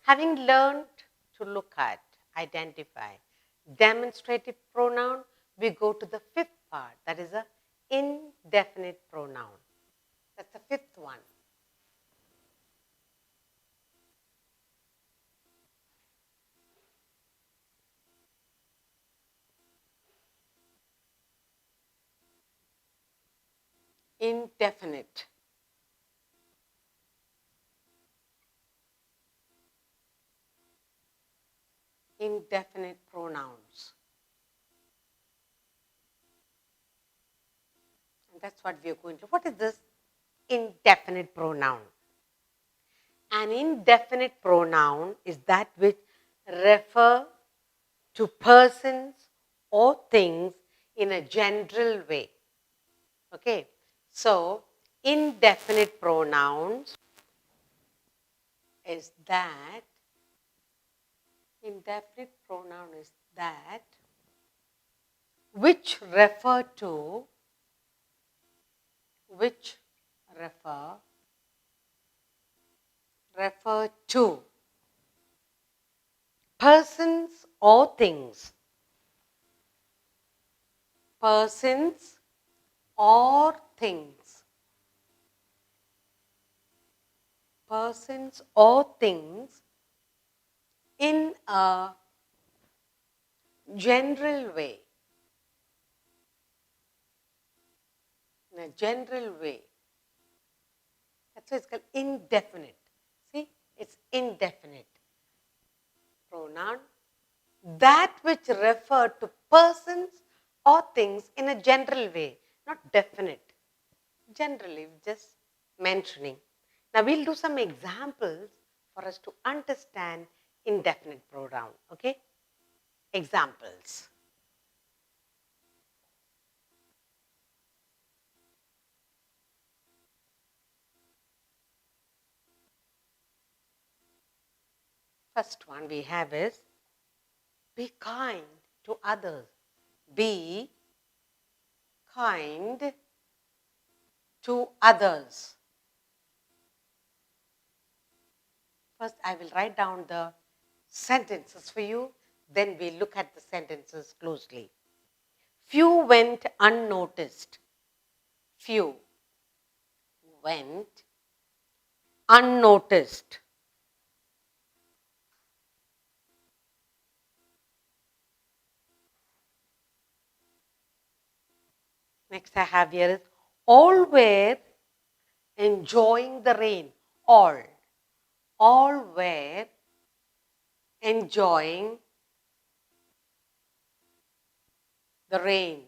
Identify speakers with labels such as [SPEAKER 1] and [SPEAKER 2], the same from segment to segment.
[SPEAKER 1] Having learned to look at, identify, demonstrative pronoun, we go to the fifth part, that is a indefinite pronoun. That's the fifth one. Indefinite. Indefinite pronouns. And that's what we are going to. What is this indefinite pronoun? An indefinite pronoun is that which refer to persons or things in a general way. Okay, so indefinite pronouns is that which refer to persons or things. Persons or things. Persons or things in a general way. In a general way. That's why it's called indefinite. See, it's indefinite pronoun. That which refer to persons or things in a general way, not definite. Generally, just mentioning. Now, we'll do some examples for us to understand indefinite pronoun. Okay? Examples. First one we have is be kind to others. Be kind to others. First, I will write down the sentences for you, then we'll look at the sentences closely. Few went unnoticed. Few went unnoticed. Next I have here is all were enjoying the rain. All were enjoying the rain.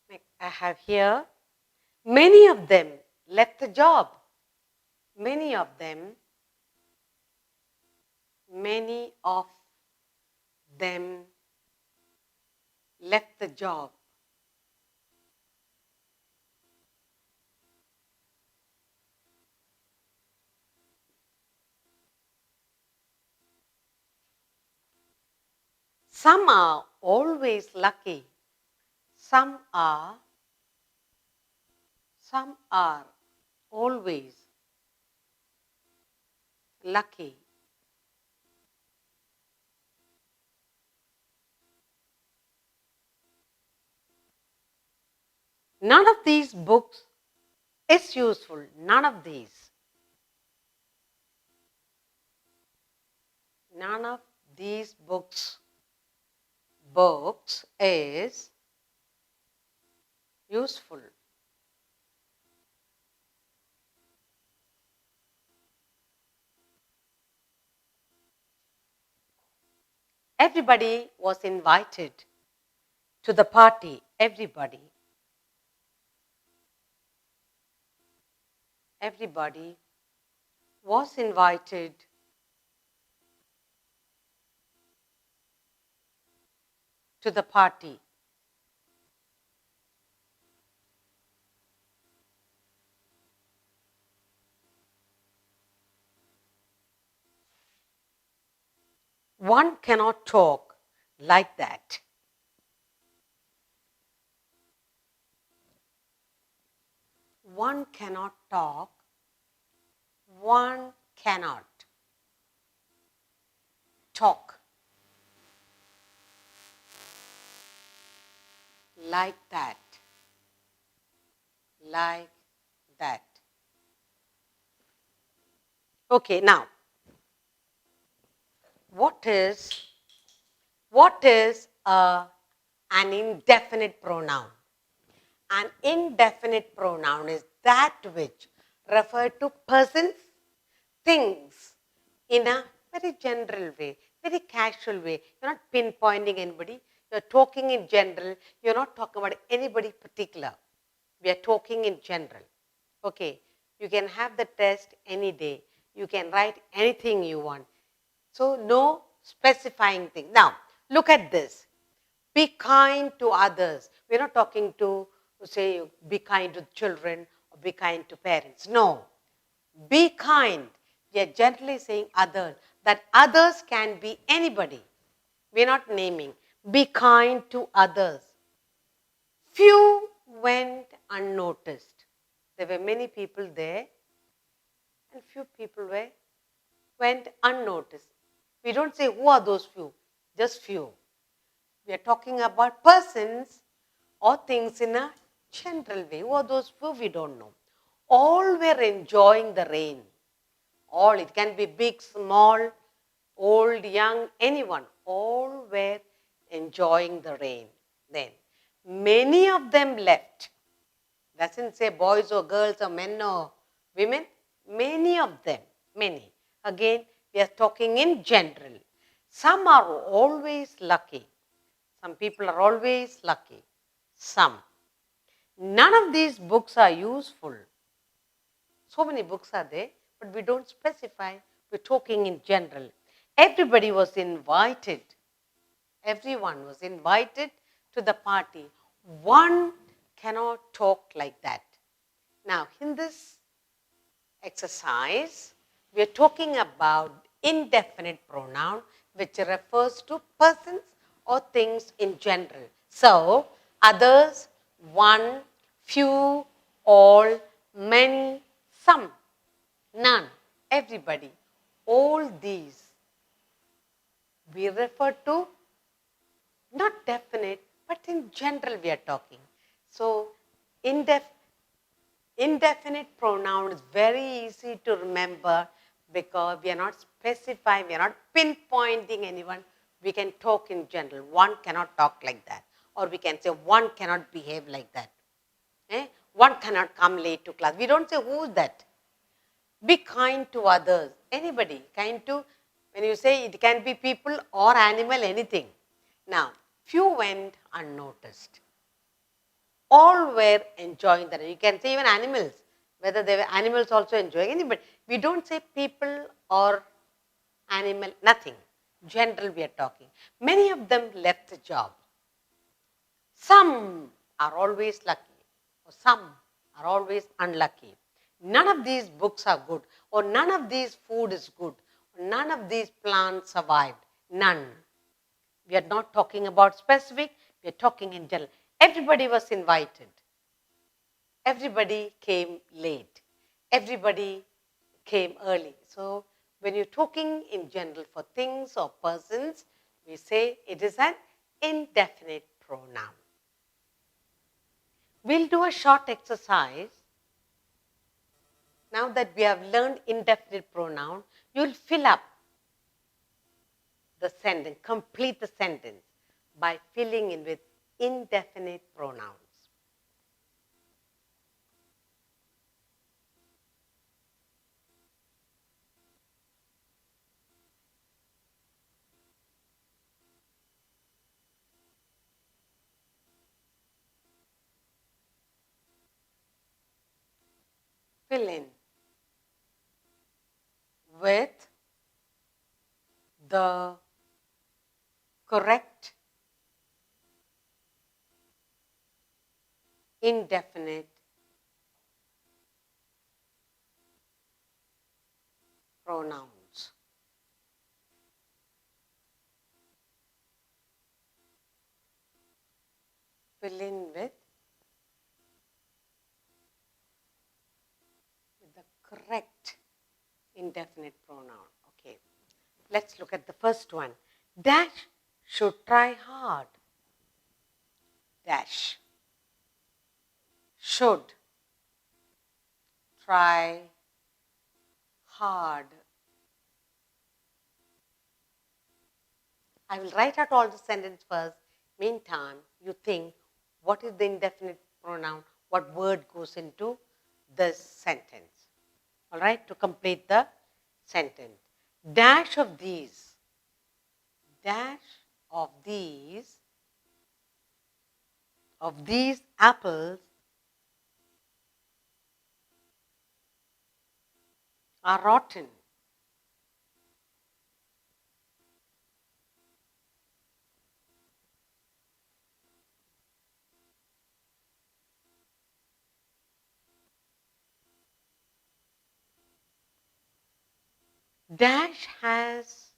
[SPEAKER 1] Next I have here many of them left the job. Many of them left the job. Some are always lucky. Some are always lucky. None of these books is useful. None of these. None of these books is useful. Everybody was invited to the party. Everybody was invited to the party. One cannot talk like that. one cannot talk, one cannot talk like that, like that. Okay, now, what is an indefinite pronoun? An indefinite pronoun is that which refers to persons, things in a very general way, very casual way. You're not pinpointing anybody. You're talking in general. You're not talking about anybody particular. We are talking in general. Okay, you can have the test any day. You can write anything you want. So no specifying thing. Now, look at this. Be kind to others. We're not talking to, say, be kind to children or be kind to parents. No. Be kind. We are gently saying others. That others can be anybody. We're not naming. Be kind to others. Few went unnoticed. There were many people there and few people went unnoticed. We don't say who are those few, just few. We are talking about persons or things in a general way. Who are those few? We don't know. All were enjoying the rain. All, it can be big, small, old, young, anyone. All were enjoying the rain. Then, many of them left. Doesn't say boys or girls or men or women. Many of them, many. Again, we are talking in general. Some are always lucky. Some people are always lucky. Some. None of these books are useful. So many books are there, but we don't specify. We're talking in general. Everybody was invited. Everyone was invited to the party. One cannot talk like that. Now, in this exercise, we are talking about indefinite pronoun, which refers to persons or things in general. So, others, one, few, all, many, some, none, everybody. All these we refer to not definite, but in general we are talking. So, indefinite pronoun is very easy to remember because we are not specifying, we are not pinpointing anyone. We can talk in general. One cannot talk like that. Or we can say one cannot behave like that. One cannot come late to class. We don't say who is that. Be kind to others. Anybody. Kind to, when you say it can be people or animal, anything. Now, few went unnoticed. All were enjoying that. You can say even animals, whether they were animals also enjoying anybody. We don't say people or animal, nothing. General we are talking. Many of them left the job. Some are always lucky, or some are always unlucky. None of these books are good, or none of these food is good, or none of these plants survived. None. We are not talking about specific, we are talking in general. Everybody was invited. Everybody came late. Everybody came early. So, when you're talking in general for things or persons, we say it is an indefinite pronoun. We'll do a short exercise. Now that we have learned indefinite pronoun, you'll fill up the sentence, complete the sentence by filling in with indefinite pronouns. Fill in with the correct indefinite pronouns. Fill in with correct indefinite pronoun. Okay, let's look at the first one. Dash should try hard. Dash should try hard. I will write out all the sentence first. Meantime, you think what is the indefinite pronoun, what word goes into this sentence. All right, to complete the sentence. Dash of these of these apples are rotten. Dash has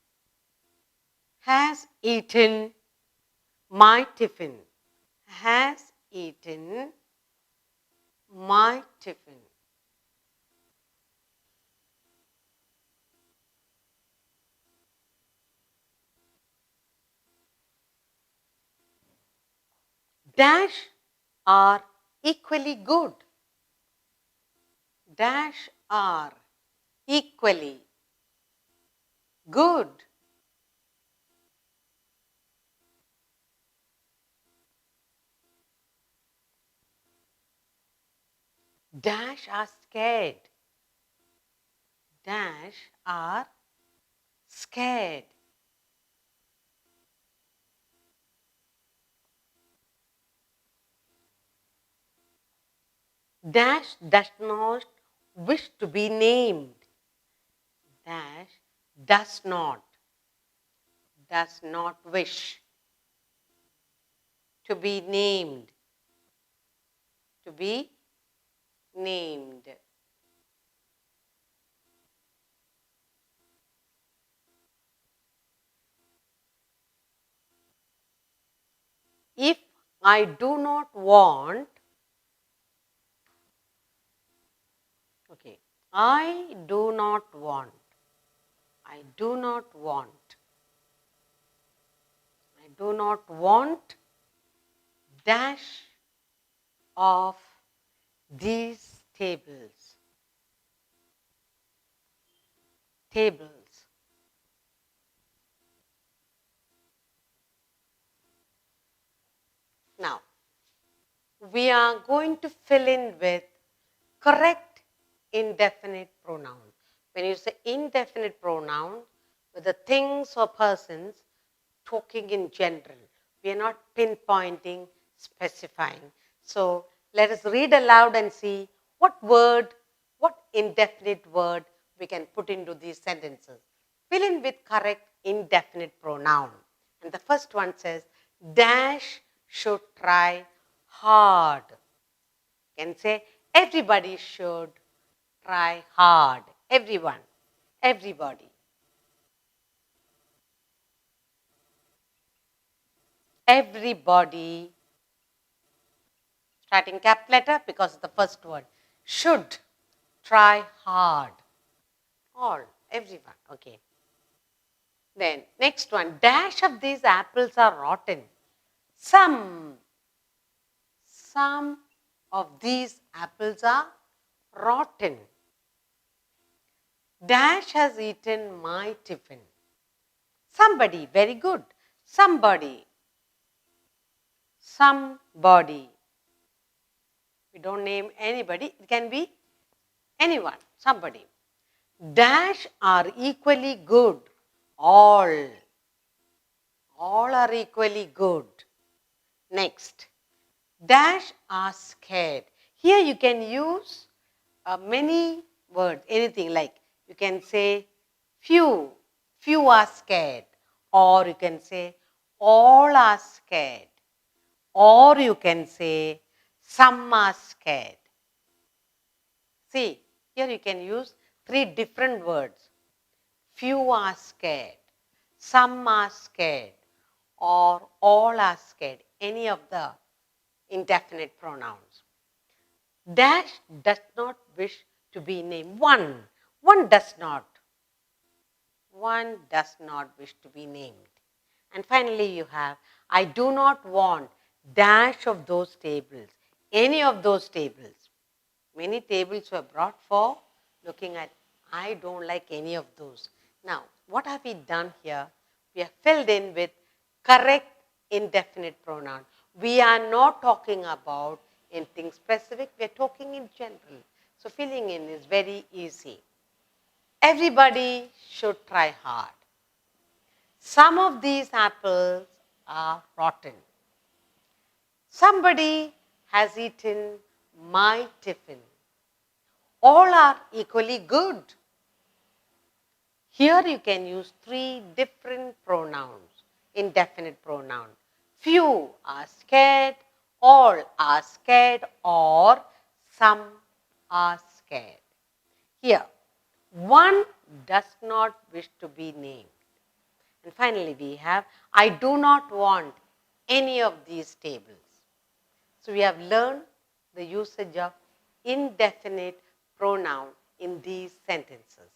[SPEAKER 1] eaten my tiffin. Has eaten my tiffin. Dash are equally good. Dash are equally good. Dash are scared. Dash are scared. Dash does not wish to be named. Dash does not wish to be named. To be named. If I do not want, okay, I do not want. I do not want. I do not want dash of these tables. Tables. Now, we are going to fill in with correct indefinite pronoun. When you say indefinite pronoun, with the things or persons, talking in general. We are not pinpointing, specifying. So let us read aloud and see what word, what indefinite word we can put into these sentences. Fill in with correct indefinite pronoun. And the first one says, dash should try hard. You can say, everybody should try hard. Everyone, everybody. Everybody, starting cap letter because of the first word, should try hard. All, everyone, okay. Then next one, dash of these apples are rotten. Some of these apples are rotten. Dash has eaten my tiffin. Somebody, very good. Somebody. We don't name anybody. It can be anyone, somebody. Dash are equally good. All are equally good. Next, dash are scared. Here you can use many words, anything like you can say few are scared, or you can say all are scared, or you can say some are scared. See, here you can use 3 different words. Few are scared, some are scared, or all are scared, any of the indefinite pronouns. Dash does not wish to be named. One does not. One does not wish to be named. And finally you have, I do not want dash of those tables, any of those tables. Many tables were brought for looking at, I don't like any of those. Now, what have we done here? We have filled in with correct indefinite pronoun. We are not talking about anything specific, we are talking in general. So filling in is very easy. Everybody should try hard. Some of these apples are rotten. Somebody has eaten my tiffin. All are equally good. Here you can use 3 different pronouns, indefinite pronoun. Few are scared, all are scared, or some are scared. Here, one does not wish to be named. And finally we have, I do not want any of these tables. So we have learned the usage of indefinite pronoun in these sentences.